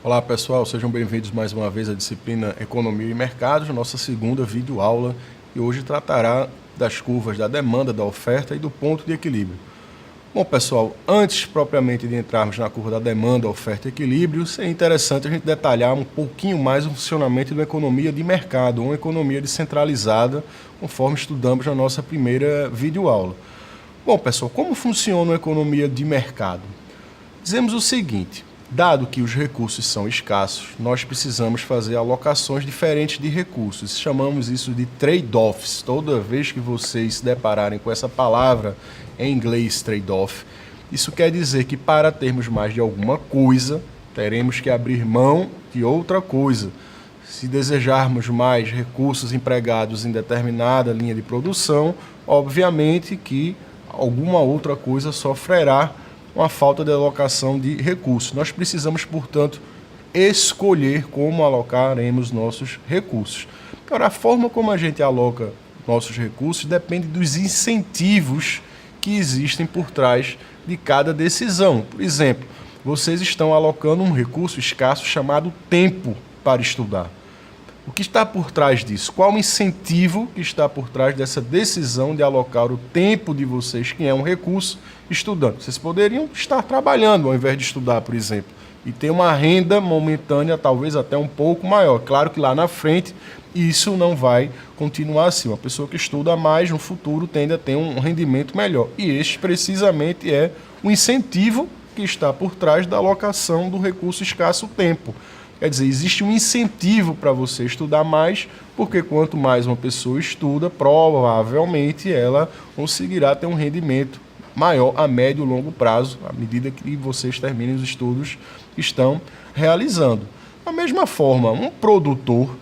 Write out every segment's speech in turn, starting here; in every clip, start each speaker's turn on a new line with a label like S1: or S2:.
S1: Olá pessoal, sejam bem-vindos mais uma vez à disciplina Economia e Mercados, nossa segunda videoaula, e hoje tratará das curvas da demanda, da oferta e do ponto de equilíbrio. Bom pessoal, antes propriamente de entrarmos na curva da demanda, oferta e equilíbrio, seria interessante a gente detalhar um pouquinho mais o funcionamento de uma economia de mercado, uma economia descentralizada, conforme estudamos na nossa primeira videoaula. Bom pessoal, como funciona uma economia de mercado? Dizemos o seguinte: dado que os recursos são escassos, nós precisamos fazer alocações diferentes de recursos. Chamamos isso de trade-offs. Toda vez que vocês se depararem com essa palavra em inglês, trade-off, isso quer dizer que para termos mais de alguma coisa, teremos que abrir mão de outra coisa. Se desejarmos mais recursos empregados em determinada linha de produção, obviamente que alguma outra coisa sofrerá uma falta de alocação de recursos. Nós precisamos, portanto, escolher como alocaremos nossos recursos. Agora, a forma como a gente aloca nossos recursos depende dos incentivos que existem por trás de cada decisão. Por exemplo, vocês estão alocando um recurso escasso chamado tempo para estudar. O que está por trás disso? Qual o incentivo que está por trás dessa decisão de alocar o tempo de vocês, que é um recurso, estudando? Vocês poderiam estar trabalhando ao invés de estudar, por exemplo, e ter uma renda momentânea, talvez até um pouco maior. Claro que lá na frente isso não vai continuar assim. Uma pessoa que estuda mais no futuro tende a ter um rendimento melhor. E este precisamente é o incentivo que está por trás da alocação do recurso escasso tempo. Quer dizer, existe um incentivo para você estudar mais, porque quanto mais uma pessoa estuda, provavelmente ela conseguirá ter um rendimento maior a médio e longo prazo, à medida que vocês terminem os estudos que estão realizando. Da mesma forma, um produtor,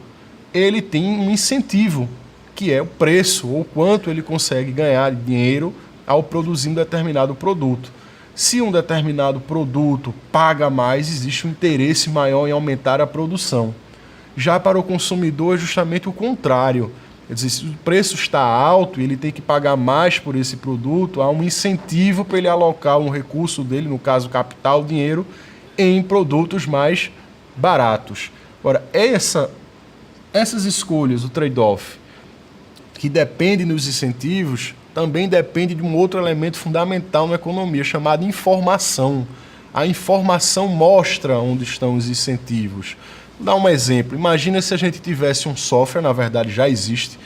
S1: ele tem um incentivo, que é o preço, ou quanto ele consegue ganhar de dinheiro ao produzir um determinado produto. Se um determinado produto paga mais, existe um interesse maior em aumentar a produção. Já para o consumidor é justamente o contrário. Quer dizer, se o preço está alto e ele tem que pagar mais por esse produto, há um incentivo para ele alocar um recurso dele, no caso capital, dinheiro, em produtos mais baratos. Agora, essas escolhas, o trade-off, que dependem dos incentivos, também depende de um outro elemento fundamental na economia, chamado informação. A informação mostra onde estão os incentivos. Vou dar um exemplo. Imagina se a gente tivesse um software, na verdade já existe,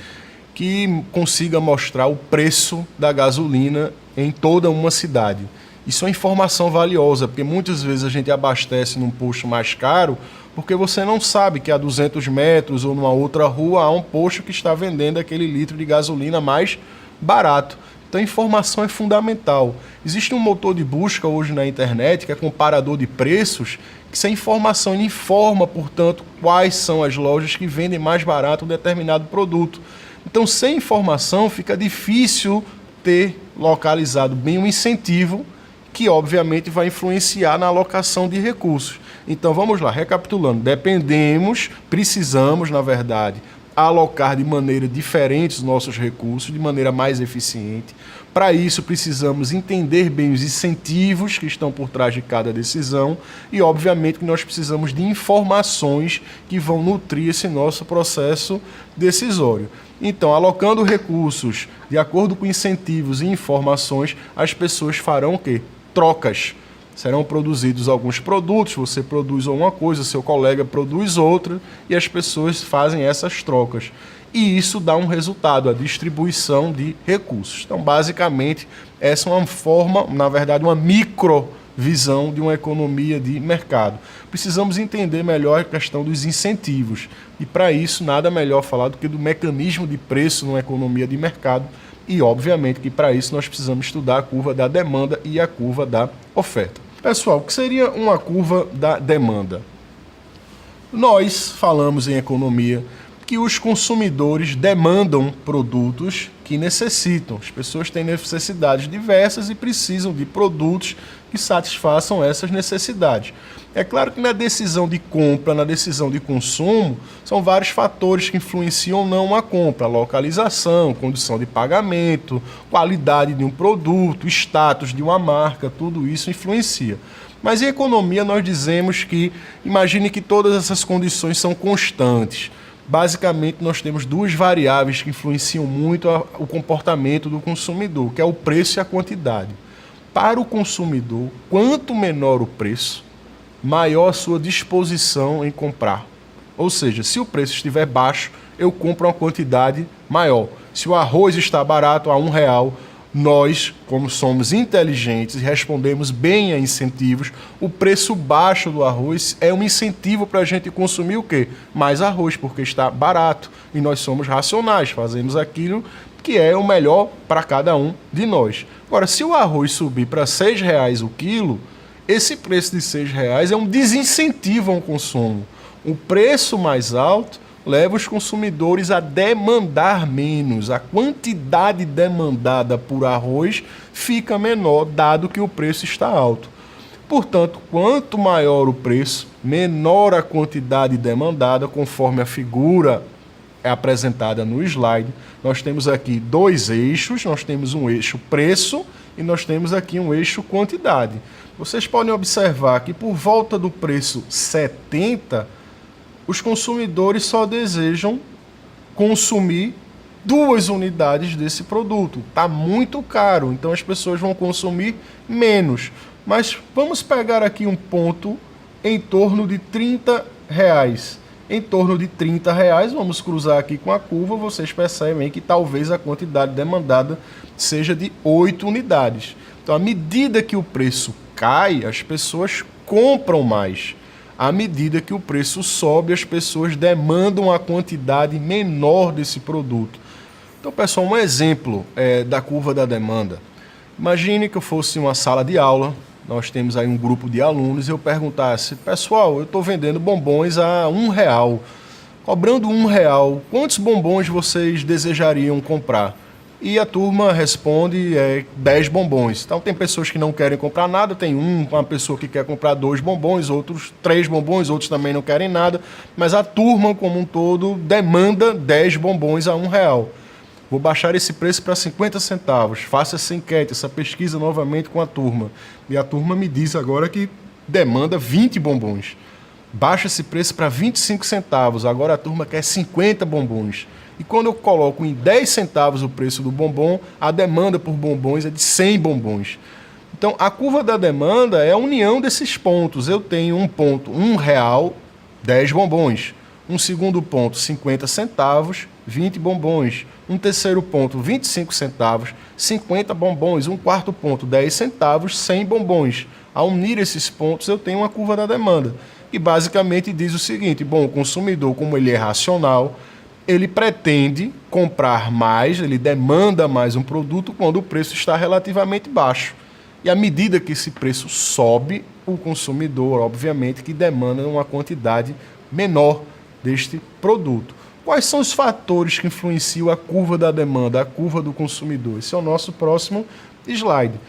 S1: que consiga mostrar o preço da gasolina em toda uma cidade. Isso é informação valiosa, porque muitas vezes a gente abastece num posto mais caro, porque você não sabe que a 200 metros ou numa outra rua há um posto que está vendendo aquele litro de gasolina mais barato. Então a informação é fundamental. Existe um motor de busca hoje na internet, que é comparador de preços, que essa informação informa, portanto, quais são as lojas que vendem mais barato um determinado produto. Então, sem informação, fica difícil ter localizado bem um incentivo que, obviamente, vai influenciar na alocação de recursos. Então, vamos lá, recapitulando. Precisamos, na verdade, alocar de maneira diferente os nossos recursos, de maneira mais eficiente. Para isso, precisamos entender bem os incentivos que estão por trás de cada decisão e, obviamente, que nós precisamos de informações que vão nutrir esse nosso processo decisório. Então, alocando recursos de acordo com incentivos e informações, as pessoas farão o quê? Trocas. Serão produzidos alguns produtos, você produz uma coisa, seu colega produz outra, e as pessoas fazem essas trocas. E isso dá um resultado, a distribuição de recursos. Então, basicamente, essa é uma forma, na verdade, uma microvisão de uma economia de mercado. Precisamos entender melhor a questão dos incentivos. E, para isso, nada melhor falar do que do mecanismo de preço numa economia de mercado. E, obviamente, que para isso nós precisamos estudar a curva da demanda e a curva da oferta. Pessoal, o que seria uma curva da demanda? Nós falamos em economia que os consumidores demandam produtos que necessitam. As pessoas têm necessidades diversas e precisam de produtos que satisfaçam essas necessidades. É claro que na decisão de compra, na decisão de consumo, são vários fatores que influenciam ou não a compra. Localização, condição de pagamento, qualidade de um produto, status de uma marca, tudo isso influencia. Mas em economia nós dizemos que, imagine que todas essas condições são constantes. Basicamente nós temos duas variáveis que influenciam muito o comportamento do consumidor, que é o preço e a quantidade. Para o consumidor, quanto menor o preço, maior a sua disposição em comprar. Ou seja, se o preço estiver baixo, eu compro uma quantidade maior. Se o arroz está barato, a R$1, nós, como somos inteligentes e respondemos bem a incentivos, o preço baixo do arroz é um incentivo para a gente consumir o quê? Mais arroz, porque está barato. E nós somos racionais, fazemos aquilo que é o melhor para cada um de nós. Agora, se o arroz subir para R$6 o quilo, esse preço de R$6 é um desincentivo ao consumo. O preço mais alto leva os consumidores a demandar menos. A quantidade demandada por arroz fica menor, dado que o preço está alto. Portanto, quanto maior o preço, menor a quantidade demandada, conforme a figura é apresentada no slide. Nós temos aqui dois eixos, nós temos um eixo preço e nós temos aqui um eixo quantidade. Vocês podem observar que por volta do preço 70, os consumidores só desejam consumir 2 unidades desse produto. Está muito caro, então as pessoas vão consumir menos. Mas vamos pegar aqui um ponto em torno de R$30. Em torno de R$30, vamos cruzar aqui com a curva, vocês percebem que talvez a quantidade demandada seja de 8 unidades. Então, à medida que o preço cai, as pessoas compram mais. À medida que o preço sobe, as pessoas demandam a quantidade menor desse produto. Então, pessoal, um exemplo da curva da demanda. Imagine que eu fosse uma sala de aula, nós temos aí um grupo de alunos, e eu perguntasse, pessoal, eu estou vendendo bombons a R$1. Cobrando R$1, quantos bombons vocês desejariam comprar? E a turma responde 10 bombons. Então tem pessoas que não querem comprar nada, tem uma pessoa que quer comprar 2 bombons, outros 3 bombons, outros também não querem nada, mas a turma como um todo demanda 10 bombons a R$1. Vou baixar esse preço para 50 centavos, faça essa enquete, essa pesquisa novamente com a turma. E a turma me diz agora que demanda 20 bombons. Baixa esse preço para 25 centavos, agora a turma quer 50 bombons. E quando eu coloco em 10 centavos o preço do bombom, a demanda por bombons é de 100 bombons. Então, a curva da demanda é a união desses pontos. Eu tenho um ponto, R$1, 10 bombons. Um segundo ponto, 50 centavos, 20 bombons. Um terceiro ponto, 25 centavos, 50 bombons. Um quarto ponto, 10 centavos, 100 bombons. Ao unir esses pontos, eu tenho uma curva da demanda. E basicamente diz o seguinte, bom, o consumidor, como ele é racional, ele pretende comprar mais, ele demanda mais um produto quando o preço está relativamente baixo. E à medida que esse preço sobe, o consumidor, obviamente, que demanda uma quantidade menor deste produto. Quais são os fatores que influenciam a curva da demanda, a curva do consumidor? Esse é o nosso próximo slide.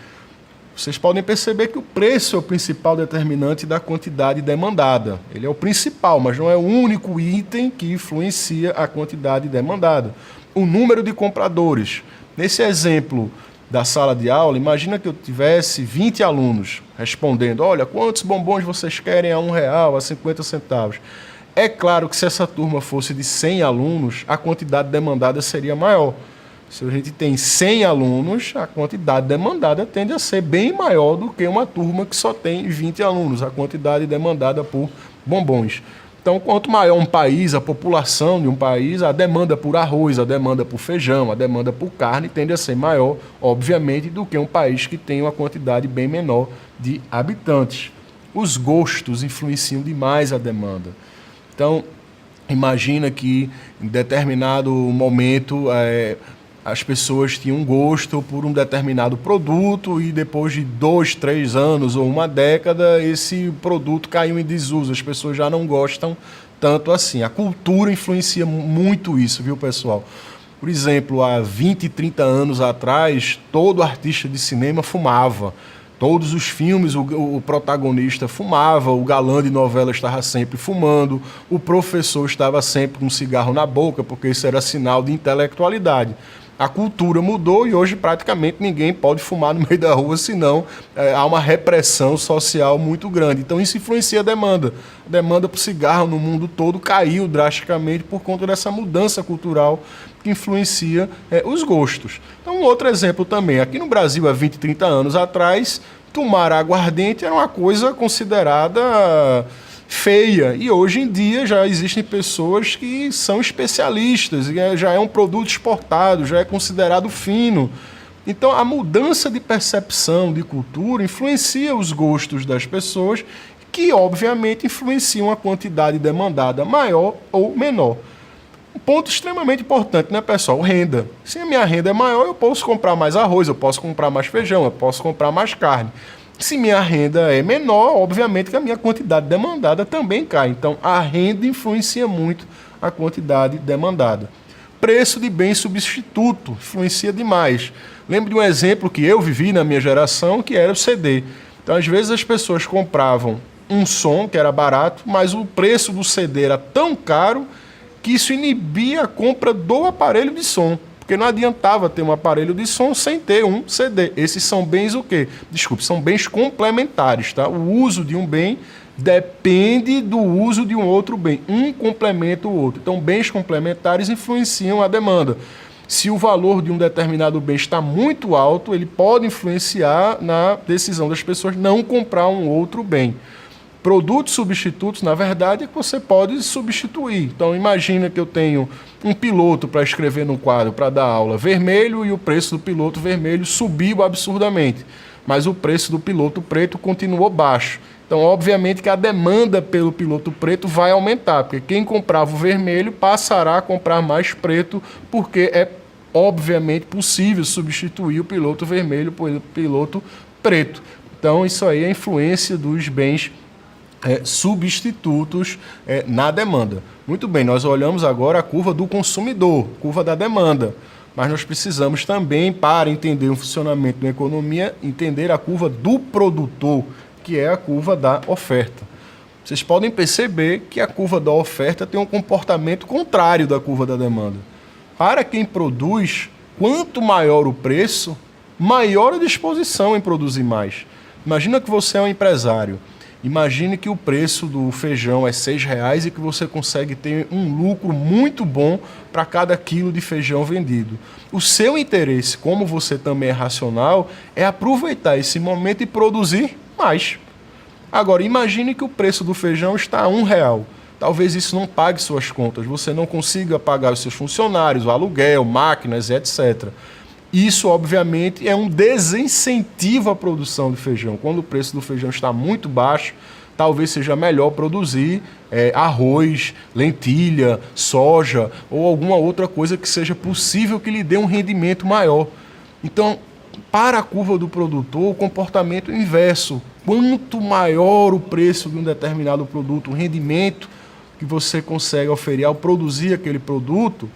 S1: Vocês podem perceber que o preço é o principal determinante da quantidade demandada. Ele é o principal, mas não é o único item que influencia a quantidade demandada. O número de compradores. Nesse exemplo da sala de aula, imagina que eu tivesse 20 alunos respondendo, olha, quantos bombons vocês querem a R$1, a 50 centavos? É claro que se essa turma fosse de 100 alunos, a quantidade demandada seria maior. Se a gente tem 100 alunos, a quantidade demandada tende a ser bem maior do que uma turma que só tem 20 alunos, a quantidade demandada por bombons. Então, quanto maior um país, a população de um país, a demanda por arroz, a demanda por feijão, a demanda por carne tende a ser maior, obviamente, do que um país que tem uma quantidade bem menor de habitantes. Os gostos influenciam demais a demanda. Então, imagina que em determinado momento as pessoas tinham um gosto por um determinado produto e depois de 2, 3 anos ou uma década, esse produto caiu em desuso, as pessoas já não gostam tanto assim. A cultura influencia muito isso, viu, pessoal? Por exemplo, há 20, 30 anos atrás, todo artista de cinema fumava. Todos os filmes, o protagonista fumava, o galã de novela estava sempre fumando, o professor estava sempre com um cigarro na boca, porque isso era sinal de intelectualidade. A cultura mudou e hoje praticamente ninguém pode fumar no meio da rua, senão há uma repressão social muito grande. Então isso influencia a demanda. A demanda por cigarro no mundo todo caiu drasticamente por conta dessa mudança cultural que influencia os gostos. Então um outro exemplo também, aqui no Brasil há 20, 30 anos atrás, tomar aguardente era uma coisa considerada feia. E hoje em dia já existem pessoas que são especialistas, já é um produto exportado, já é considerado fino. Então a mudança de percepção, de cultura, influencia os gostos das pessoas, que obviamente influenciam a quantidade demandada maior ou menor. Um ponto extremamente importante, né, pessoal? Renda. Se a minha renda é maior, eu posso comprar mais arroz, eu posso comprar mais feijão, eu posso comprar mais carne. Se minha renda é menor, obviamente que a minha quantidade demandada também cai. Então, a renda influencia muito a quantidade demandada. Preço de bem substituto influencia demais. Lembro de um exemplo que eu vivi na minha geração, que era o CD. Então, às vezes, as pessoas compravam um som, que era barato, mas o preço do CD era tão caro que isso inibia a compra do aparelho de som. Porque não adiantava ter um aparelho de som sem ter um CD. Esses são bens o quê? Desculpe, são bens complementares, tá? O uso de um bem depende do uso de um outro bem. Um complementa o outro. Então, bens complementares influenciam a demanda. Se o valor de um determinado bem está muito alto, ele pode influenciar na decisão das pessoas não comprar um outro bem. Produtos substitutos, na verdade, é que você pode substituir. Então, imagina que eu tenho um piloto para escrever no quadro, para dar aula vermelho, e o preço do piloto vermelho subiu absurdamente. Mas o preço do piloto preto continuou baixo. Então, obviamente que a demanda pelo piloto preto vai aumentar, porque quem comprava o vermelho passará a comprar mais preto, porque é obviamente possível substituir o piloto vermelho pelo piloto preto. Então, isso aí é a influência dos bens substitutos na demanda. Muito bem, nós olhamos agora a curva do consumidor, curva da demanda, mas nós precisamos também, para entender o funcionamento da economia, entender a curva do produtor, que é a curva da oferta. Vocês podem perceber que a curva da oferta tem um comportamento contrário da curva da demanda. Para quem produz, quanto maior o preço, maior a disposição em produzir mais. Imagina que você é um empresário. Imagine que o preço do feijão é R$6 e que você consegue ter um lucro muito bom para cada quilo de feijão vendido. O seu interesse, como você também é racional, é aproveitar esse momento e produzir mais. Agora, imagine que o preço do feijão está a R$1. Talvez isso não pague suas contas, você não consiga pagar os seus funcionários, o aluguel, máquinas, etc. Isso, obviamente, é um desincentivo à produção de feijão. Quando o preço do feijão está muito baixo, talvez seja melhor produzir arroz, lentilha, soja ou alguma outra coisa que seja possível que lhe dê um rendimento maior. Então, para a curva do produtor, o comportamento é inverso. Quanto maior o preço de um determinado produto, o rendimento que você consegue oferir ao produzir aquele produto,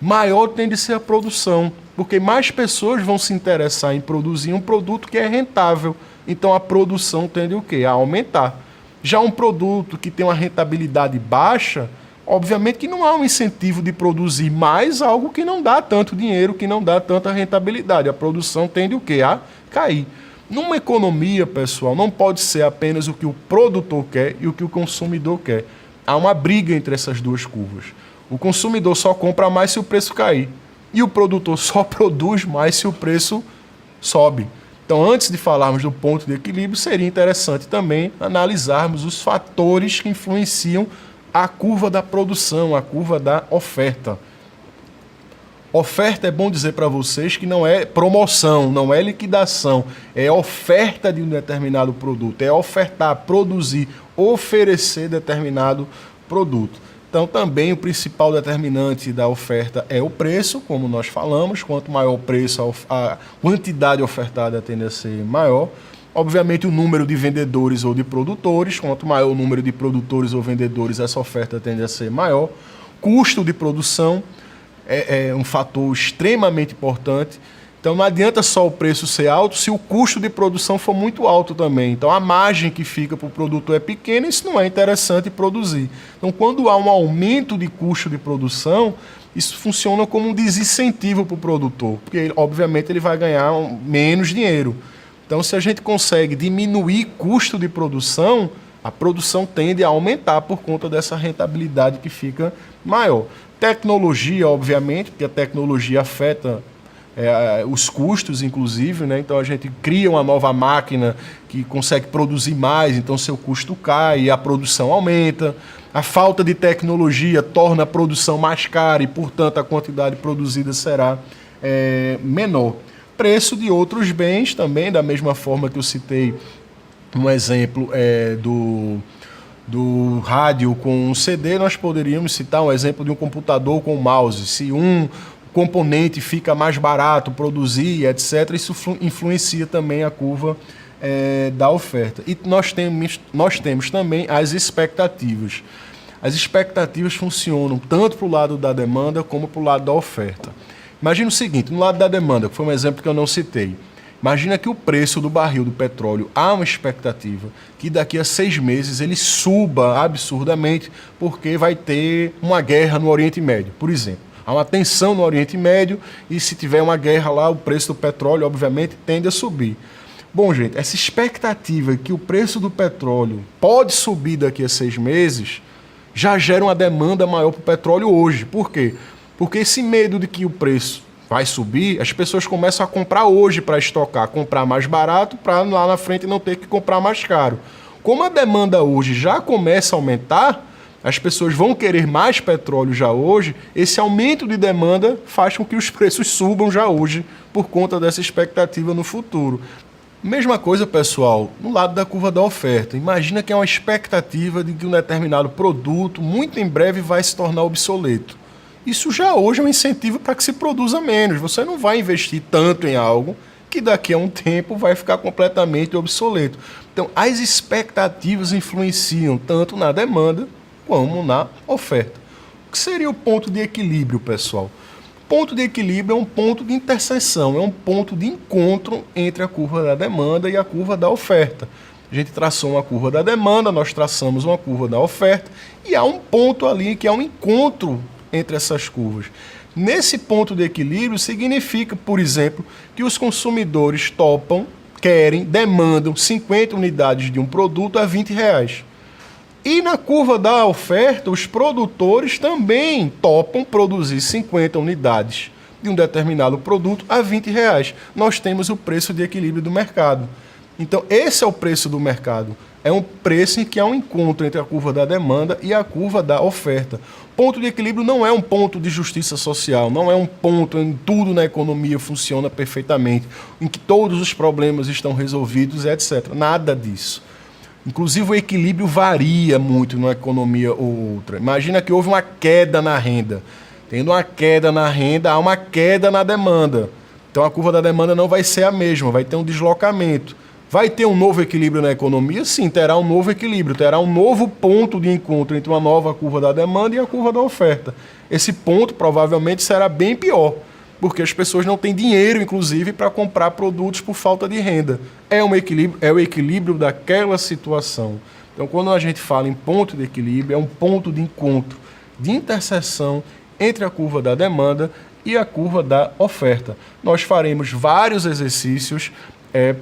S1: maior tende a ser a produção, porque mais pessoas vão se interessar em produzir um produto que é rentável. Então a produção tende o quê? A aumentar. Já um produto que tem uma rentabilidade baixa, obviamente que não há um incentivo de produzir mais algo que não dá tanto dinheiro, que não dá tanta rentabilidade. A produção tende o quê? A cair. Numa economia, pessoal, não pode ser apenas o que o produtor quer e o que o consumidor quer. Há uma briga entre essas duas curvas. O consumidor só compra mais se o preço cair. E o produtor só produz mais se o preço sobe. Então, antes de falarmos do ponto de equilíbrio, seria interessante também analisarmos os fatores que influenciam a curva da produção, a curva da oferta. Oferta, é bom dizer para vocês que não é promoção, não é liquidação, é oferta de um determinado produto, é ofertar, produzir, oferecer determinado produto. Então, também o principal determinante da oferta é o preço, como nós falamos. Quanto maior o preço, a quantidade ofertada tende a ser maior. Obviamente, o número de vendedores ou de produtores. Quanto maior o número de produtores ou vendedores, essa oferta tende a ser maior. Custo de produção é um fator extremamente importante. Então, não adianta só o preço ser alto se o custo de produção for muito alto também. Então, a margem que fica para o produto é pequena e isso não é interessante produzir. Então, quando há um aumento de custo de produção, isso funciona como um desincentivo para o produtor, porque obviamente ele vai ganhar menos dinheiro. Então, se a gente consegue diminuir custo de produção, a produção tende a aumentar por conta dessa rentabilidade que fica maior. Tecnologia, obviamente, porque a tecnologia afeta os custos, inclusive, né? Então a gente cria uma nova máquina que consegue produzir mais, então seu custo cai e a produção aumenta. A falta de tecnologia torna a produção mais cara e, portanto, a quantidade produzida será menor. Preço de outros bens também, da mesma forma que eu citei um exemplo do rádio com um CD, nós poderíamos citar um exemplo de um computador com mouse. Se um componente fica mais barato produzir, etc., isso influencia também a curva da oferta. E nós temos também as expectativas. As expectativas funcionam tanto para o lado da demanda como para o lado da oferta. Imagina o seguinte, no lado da demanda, que foi um exemplo que eu não citei, imagina que o preço do barril do petróleo, há uma expectativa que daqui a 6 meses ele suba absurdamente porque vai ter uma guerra no Oriente Médio, por exemplo. Há uma tensão no Oriente Médio e se tiver uma guerra lá, o preço do petróleo, obviamente, tende a subir. Bom, gente, essa expectativa que o preço do petróleo pode subir daqui a 6 meses já gera uma demanda maior para o petróleo hoje. Por quê? Porque esse medo de que o preço vai subir, as pessoas começam a comprar hoje para estocar, comprar mais barato para lá na frente não ter que comprar mais caro. Como a demanda hoje já começa a aumentar, as pessoas vão querer mais petróleo já hoje, esse aumento de demanda faz com que os preços subam já hoje por conta dessa expectativa no futuro. Mesma coisa, pessoal, no lado da curva da oferta. Imagina que é uma expectativa de que um determinado produto muito em breve vai se tornar obsoleto. Isso já hoje é um incentivo para que se produza menos. Você não vai investir tanto em algo que daqui a um tempo vai ficar completamente obsoleto. Então, as expectativas influenciam tanto na demanda como na oferta. O que seria o ponto de equilíbrio, pessoal? O ponto de equilíbrio é um ponto de interseção, é um ponto de encontro entre a curva da demanda e a curva da oferta. A gente traçou uma curva da demanda, nós traçamos uma curva da oferta e há um ponto ali que é um encontro entre essas curvas. Nesse ponto de equilíbrio significa, por exemplo, que os consumidores topam, querem, demandam 50 unidades de um produto a R$20. E na curva da oferta, os produtores também topam produzir 50 unidades de um determinado produto a R$20. Nós temos o preço de equilíbrio do mercado. Então, esse é o preço do mercado. É um preço em que há um encontro entre a curva da demanda e a curva da oferta. Ponto de equilíbrio não é um ponto de justiça social, não é um ponto em que tudo na economia funciona perfeitamente, em que todos os problemas estão resolvidos, etc. Nada disso. Inclusive, o equilíbrio varia muito numa economia ou outra. Imagina que houve uma queda na renda. Tendo uma queda na renda, há uma queda na demanda. Então, a curva da demanda não vai ser a mesma, vai ter um deslocamento. Vai ter um novo equilíbrio na economia? Sim, terá um novo equilíbrio, terá um novo ponto de encontro entre uma nova curva da demanda e a curva da oferta. Esse ponto provavelmente será bem pior, porque as pessoas não têm dinheiro, inclusive, para comprar produtos por falta de renda. É o equilíbrio daquela situação. Então, quando a gente fala em ponto de equilíbrio, é um ponto de encontro, de interseção entre a curva da demanda e a curva da oferta. Nós faremos vários exercícios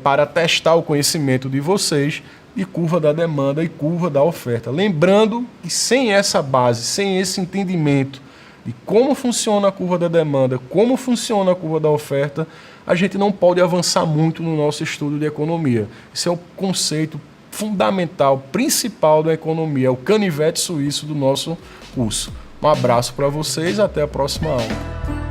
S1: para testar o conhecimento de vocês de curva da demanda e curva da oferta. Lembrando que sem essa base, sem esse entendimento de como funciona a curva da demanda, como funciona a curva da oferta, a gente não pode avançar muito no nosso estudo de economia. Esse é o conceito fundamental, principal da economia, é o canivete suíço do nosso curso. Um abraço para vocês, até a próxima aula.